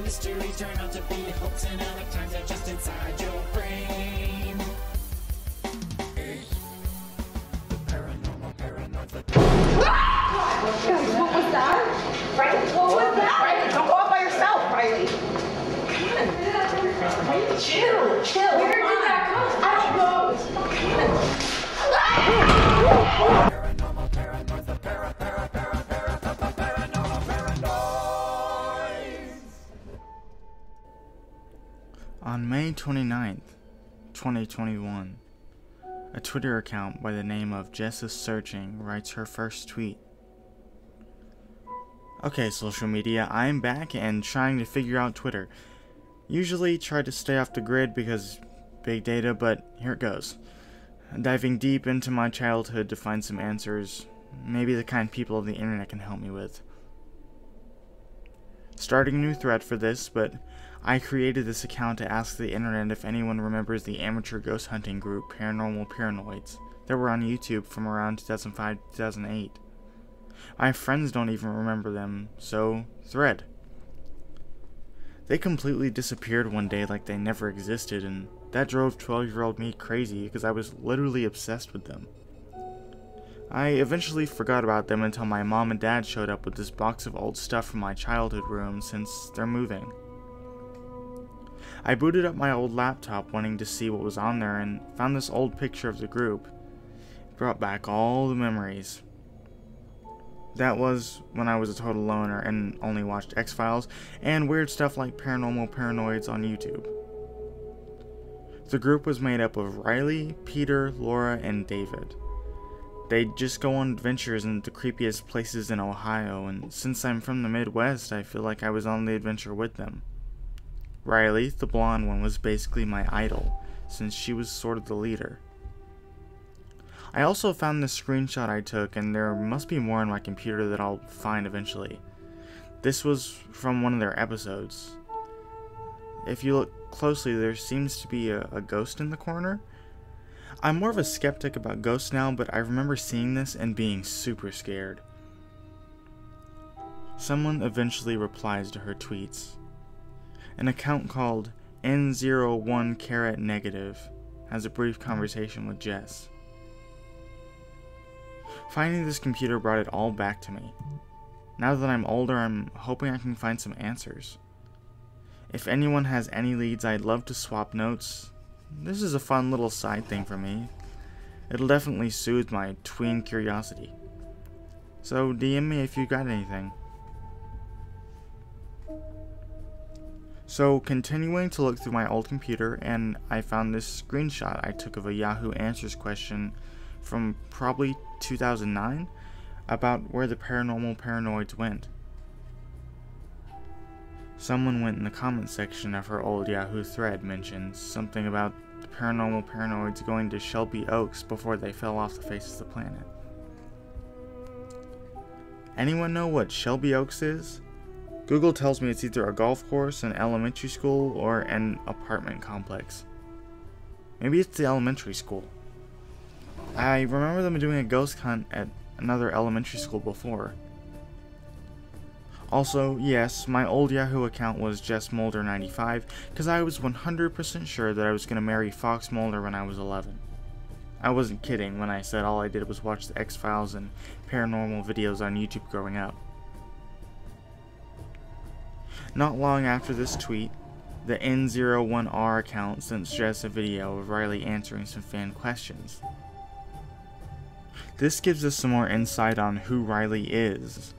mysteries turn out to be hopes, and how it turns out just inside your brain. The paranormal, paranoid, the What was that? Riley, what was that? Riley, don't go out by yourself, Riley. Come on. Chill. Where did that come? I don't know. paranormal, paranoid, the paranormal, paranoid. On May 29th, 2021, a Twitter account by the name of Jess is Searching writes her first tweet. Okay, social media, I'm back and trying to figure out Twitter. Usually try to stay off the grid because big data, but here it goes. Diving deep into my childhood to find some answers, maybe the kind people of the internet can help me with. Starting a new thread for this, but I created this account to ask the internet if anyone remembers the amateur ghost hunting group Paranormal Paranoids that were on YouTube from around 2005-2008. My friends don't even remember them, so thread. They completely disappeared one day like they never existed, and that drove 12-year-old me crazy because I was literally obsessed with them. I eventually forgot about them until my mom and dad showed up with this box of old stuff from my childhood room since they're moving. I booted up my old laptop wanting to see what was on there and found this old picture of the group. It brought back all the memories. That was when I was a total loner and only watched X-Files and weird stuff like Paranormal Paranoids on YouTube. The group was made up of Riley, Peter, Laura, and David. They'd just go on adventures in the creepiest places in Ohio, and since I'm from the Midwest, I feel like I was on the adventure with them. Riley, the blonde one, was basically my idol, since she was sort of the leader. I also found this screenshot I took, and there must be more on my computer that I'll find eventually. This was from one of their episodes. If you look closely, there seems to be a ghost in the corner. I'm more of a skeptic about ghosts now, but I remember seeing this and being super scared. Someone eventually replies to her tweets. An account called N01 has a brief conversation with Jess. Finding this computer brought it all back to me. Now that I'm older, I'm hoping I can find some answers. If anyone has any leads, I'd love to swap notes. This is a fun little side thing for me. It'll definitely soothe my tween curiosity. So DM me if you got anything. So continuing to look through my old computer, and I found this screenshot I took of a Yahoo Answers question from probably 2009 about where the paranormal paranoids went. Someone went in the comment section of her old Yahoo thread mentioned something about the paranormal paranoids going to Shelby Oaks before they fell off the face of the planet. Anyone know what Shelby Oaks is? Google tells me it's either a golf course, an elementary school, or an apartment complex. Maybe it's the elementary school. I remember them doing a ghost hunt at another elementary school before. Also, yes, my old Yahoo account was JessMolder95 because I was 100% sure that I was going to marry Fox Mulder when I was 11. I wasn't kidding when I said all I did was watch the X-Files and paranormal videos on YouTube growing up. Not long after this tweet, the N01R account sent Jess a video of Riley answering some fan questions. This gives us some more insight on who Riley is.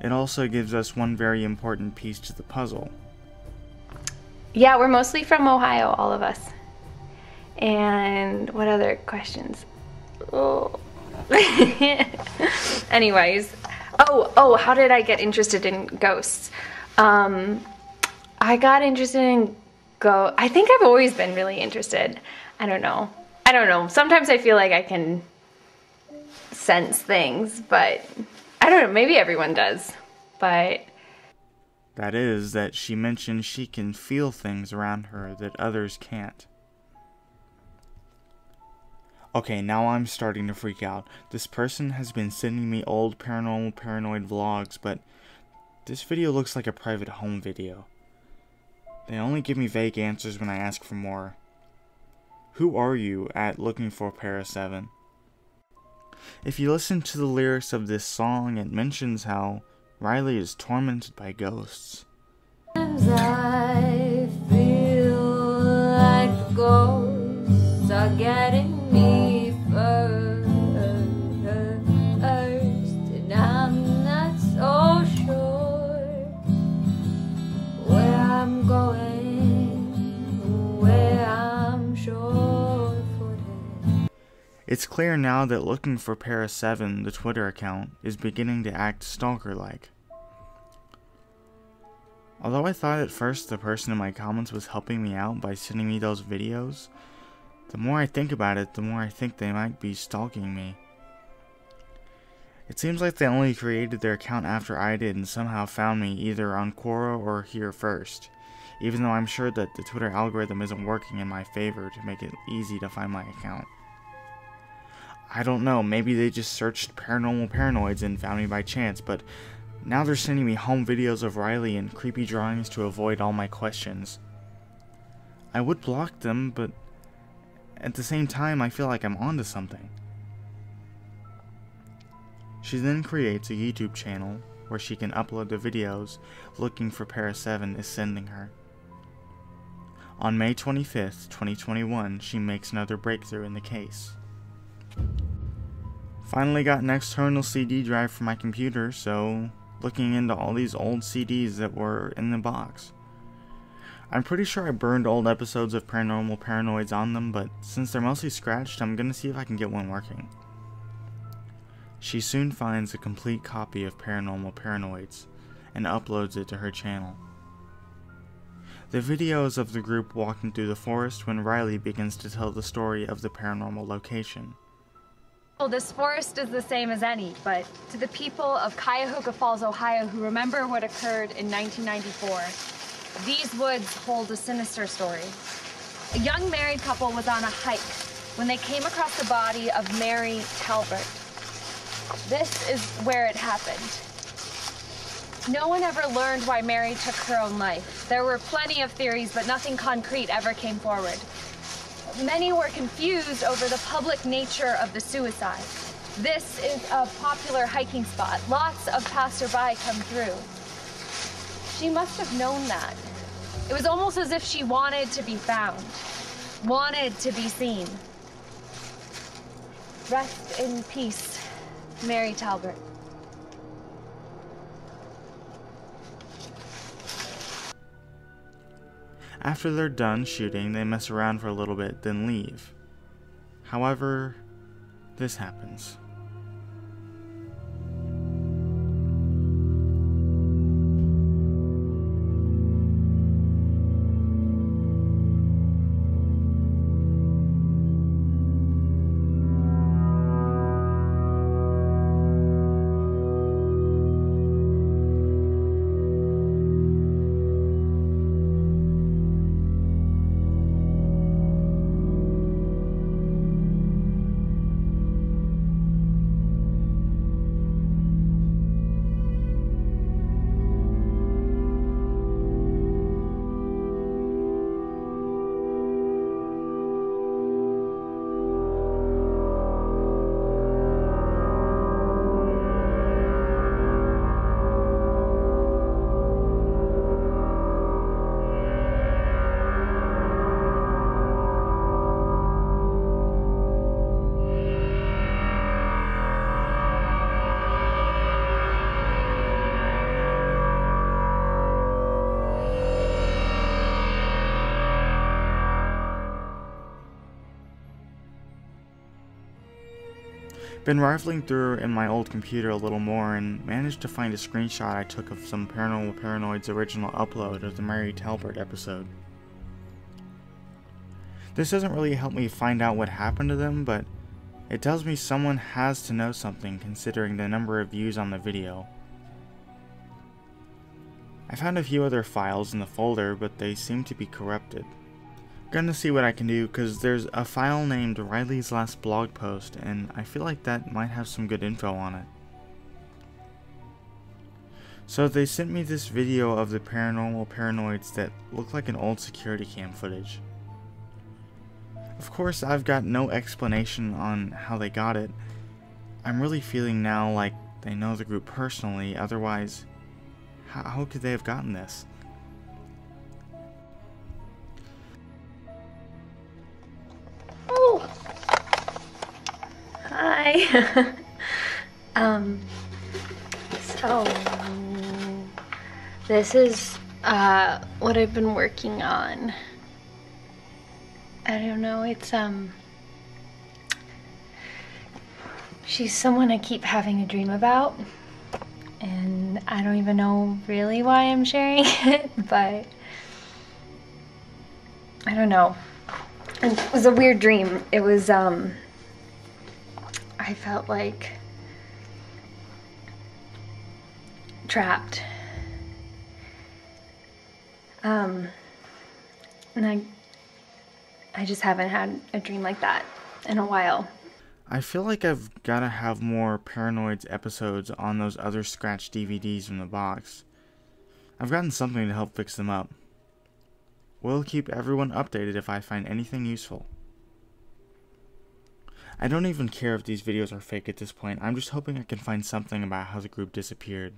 It also gives us one very important piece to the puzzle. Yeah, we're mostly from Ohio, all of us. And what other questions? Oh. Anyways, oh, how did I get interested in ghosts? I got interested in I think I've always been really interested. I don't know. Sometimes I feel like I can sense things, but I don't know, maybe everyone does, but... That is, that she mentioned she can feel things around her that others can't. Okay, now I'm starting to freak out. This person has been sending me old paranormal paranoid vlogs, but this video looks like a private home video. They only give me vague answers when I ask for more. Who are you at looking for Para 7? If you listen to the lyrics of this song, it mentions how Riley is tormented by ghosts. Sometimes I feel like the ghosts are getting me first, and I'm not so sure where I'm going, where I'm sure-footed. It's clear now that looking for Para 7, the Twitter account, is beginning to act stalker-like. Although I thought at first the person in my comments was helping me out by sending me those videos, the more I think about it, the more I think they might be stalking me. It seems like they only created their account after I did and somehow found me either on Quora or here first, even though I'm sure that the Twitter algorithm isn't working in my favor to make it easy to find my account. I don't know, maybe they just searched Paranormal Paranoids and found me by chance, but now they're sending me home videos of Riley and creepy drawings to avoid all my questions. I would block them, but at the same time I feel like I'm onto something. She then creates a YouTube channel where she can upload the videos looking for Para 7 is sending her. On May 25th, 2021, she makes another breakthrough in the case. Finally got an external CD drive for my computer, so looking into all these old CDs that were in the box. I'm pretty sure I burned old episodes of Paranormal Paranoids on them, but since they're mostly scratched, I'm gonna see if I can get one working. She soon finds a complete copy of Paranormal Paranoids and uploads it to her channel. The video is of the group walking through the forest when Riley begins to tell the story of the paranormal location. Well, this forest is the same as any, but to the people of Cuyahoga Falls, Ohio, who remember what occurred in 1994, these woods hold a sinister story. A young married couple was on a hike when they came across the body of Mary Talbert. This is where it happened. No one ever learned why Mary took her own life. There were plenty of theories, but nothing concrete ever came forward. Many were confused over the public nature of the suicide. This is a popular hiking spot. Lots of passerby come through. She must have known that. It was almost as if she wanted to be found, wanted to be seen. Rest in peace, Mary Talbert. After they're done shooting, they mess around for a little bit, then leave. However, this happens. Been rifling through in my old computer a little more and managed to find a screenshot I took of some Paranormal Paranoid's original upload of the Mary Talbert episode. This doesn't really help me find out what happened to them, but it tells me someone has to know something considering the number of views on the video. I found a few other files in the folder, but they seem to be corrupted. Gonna see what I can do, because there's a file named Riley's Last Blog Post, and I feel like that might have some good info on it. So they sent me this video of the paranormal paranoids that looked like an old security cam footage. Of course, I've got no explanation on how they got it. I'm really feeling now like they know the group personally, otherwise, how could they have gotten this? Oh! Hi! So, this is, what I've been working on. I don't know, it's, she's someone I keep having a dream about, and I don't even know really why I'm sharing it, but I don't know. It was a weird dream. It was, I felt like trapped. And I just haven't had a dream like that in a while. I feel like I've gotta have more Paranoids episodes on those other scratched DVDs from the box. I've gotten something to help fix them up. We'll keep everyone updated if I find anything useful. I don't even care if these videos are fake at this point. I'm just hoping I can find something about how the group disappeared.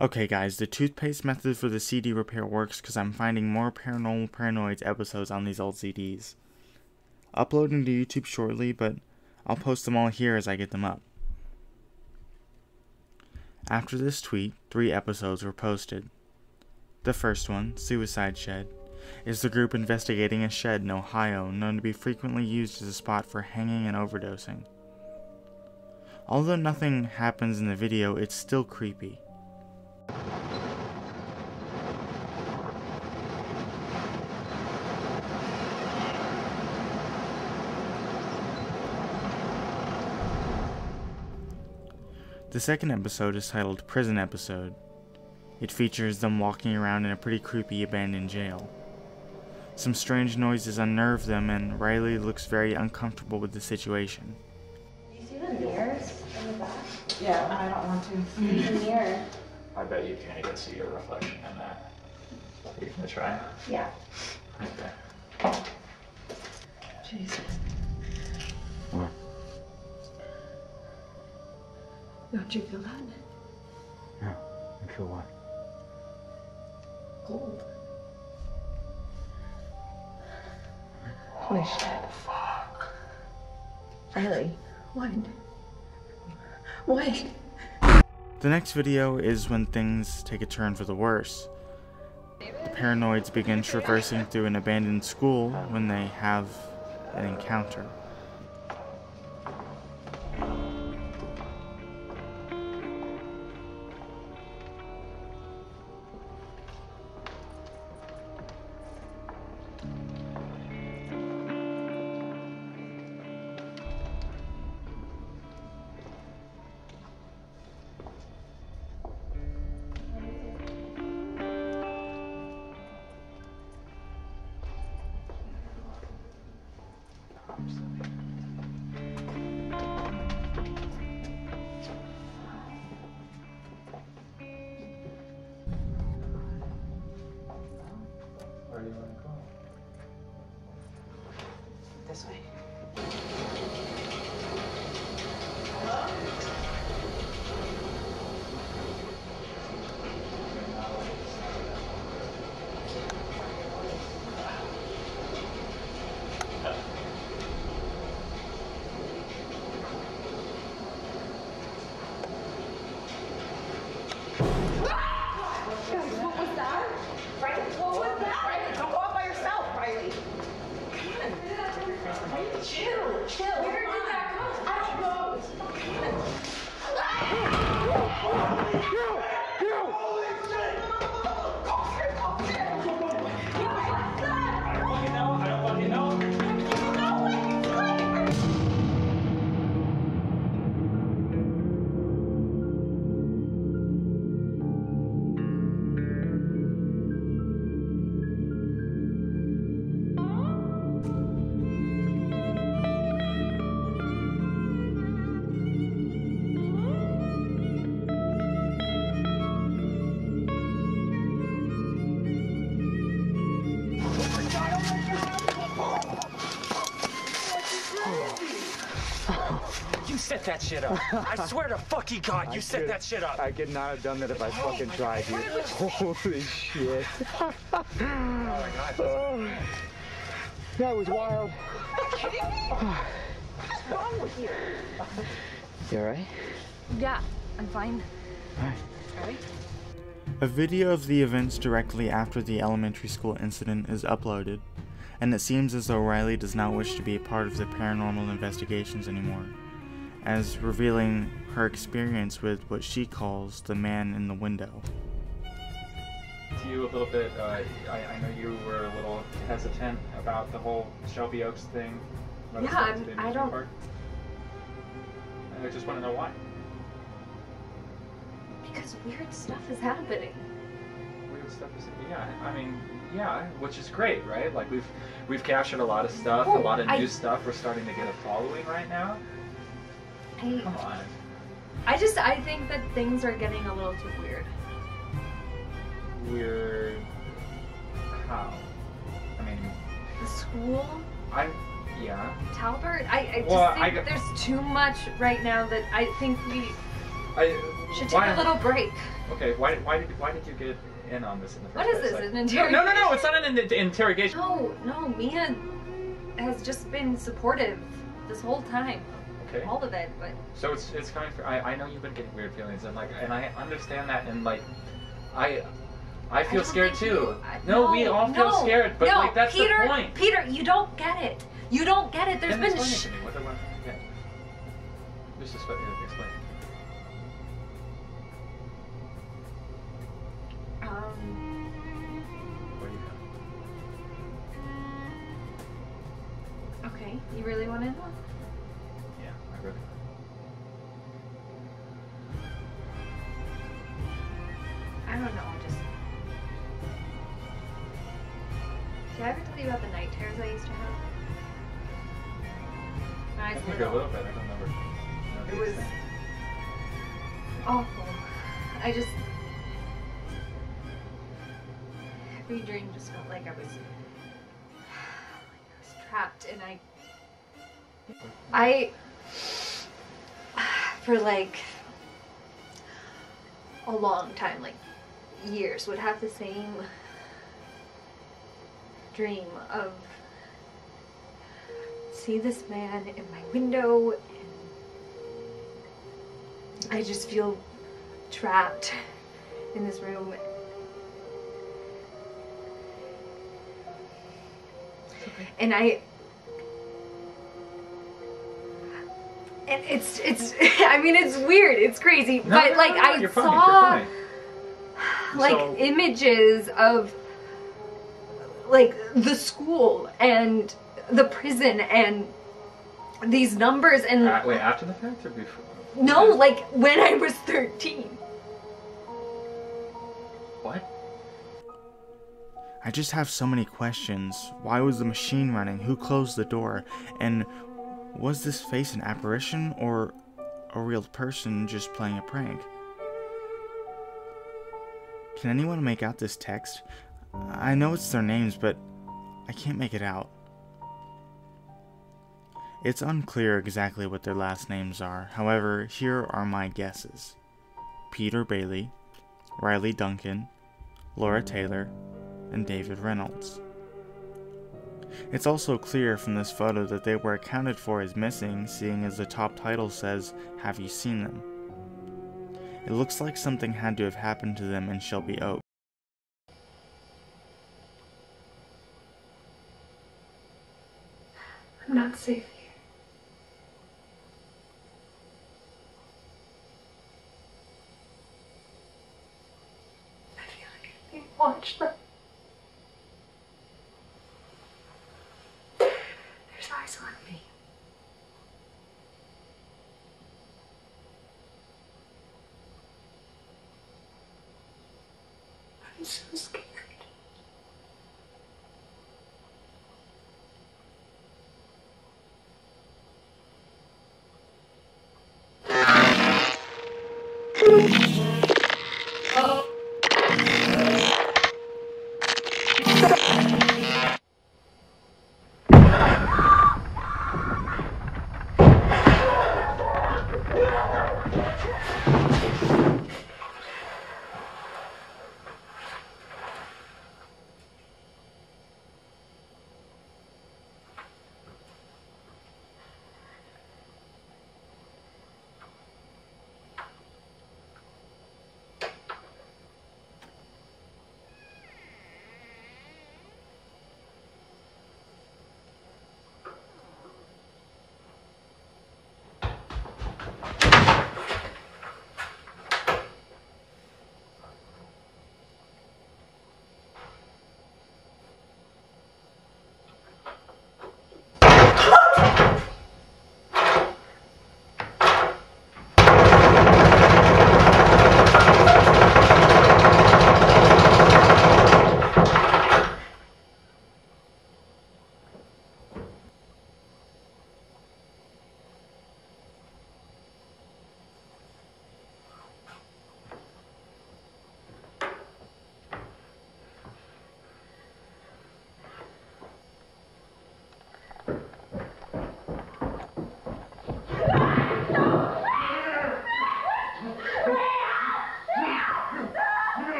Okay guys, the toothpaste method for the CD repair works because I'm finding more Paranormal Paranoids episodes on these old CDs. Uploading to YouTube shortly, but I'll post them all here as I get them up. After this tweet, 3 episodes were posted. The first one, Suicide Shed, is the group investigating a shed in Ohio known to be frequently used as a spot for hanging and overdosing. Although nothing happens in the video, it's still creepy. The second episode is titled Prison Episode. It features them walking around in a pretty creepy abandoned jail. Some strange noises unnerve them, and Riley looks very uncomfortable with the situation. Do you see the mirrors in the back? Yeah, I don't want to. The mirror. I bet you can't even see your reflection in that. Are you gonna try? Yeah. Okay. Jesus. What? Don't you feel that? Yeah. I feel what? Cold. Holy shit. Fuck. Riley. What? What? The next video is when things take a turn for the worse. The Paranoids begin traversing through an abandoned school when they have an encounter. Where do you want to go? This way. set that shit up. I swear to fucking God, you set that shit up. I could not have done that if I fucking tried, dude. Holy shit. Oh my God. That was wild. What's wrong with you? You alright? Yeah, I'm fine. Alright. A video of the events directly after the elementary school incident is uploaded, and it seems as though Riley does not wish to be a part of the paranormal investigations anymore, as revealing her experience with what she calls the man in the window. To you a little bit, I know you were a little hesitant about the whole Shelby Oaks thing. Yeah, I don't... Park. I just want to know why. Because weird stuff is happening. Weird stuff is, yeah, I mean, yeah, which is great, right? Like we've captured a lot of stuff, a lot of new stuff. We're starting to get a following right now. Come on. I think that things are getting a little too weird. Weird. How? I mean. The school. Yeah. Talbert. I just think there's too much right now that I think we should take a little break. Okay. Why did you get in on this in the first place? What is this? An interrogation? No. It's not an interrogation. No. Mia has just been supportive this whole time. Okay. All of it, but. So it's coming through. I know you've been getting weird feelings, and I understand that, and I feel scared too. No, we all feel scared, but that's the point. Peter, you don't get it. You don't get it. There's been. Explain it to me. What do I get? Just explain. What do you got? Okay, you really want to know? Yeah, I really. I don't know. Did I ever tell you about the night terrors I used to have? I think a little bit. I don't remember. It was awful. Every dream just felt like I was trapped, and I for like a long time, like years, would have the same dream of see this man in my window, and I just feel trapped in this room. And it's I mean, it's weird, it's crazy, but I saw like images of like the school and the prison and these numbers and wait, after the fact or before? No, like when I was 13. What? I just have so many questions. Why was the machine running? Who closed the door? And was this face an apparition or a real person just playing a prank? Can anyone make out this text? I know it's their names, but I can't make it out. It's unclear exactly what their last names are. However, here are my guesses. Peter Bailey, Riley Duncan, Laura Taylor, and David Reynolds. It's also clear from this photo that they were accounted for as missing, seeing as the top title says, "Have you seen them?" It looks like something had to have happened to them in Shelby Oaks. I'm not safe here. I feel like I'm being watched. There's eyes on me. I'm so scared.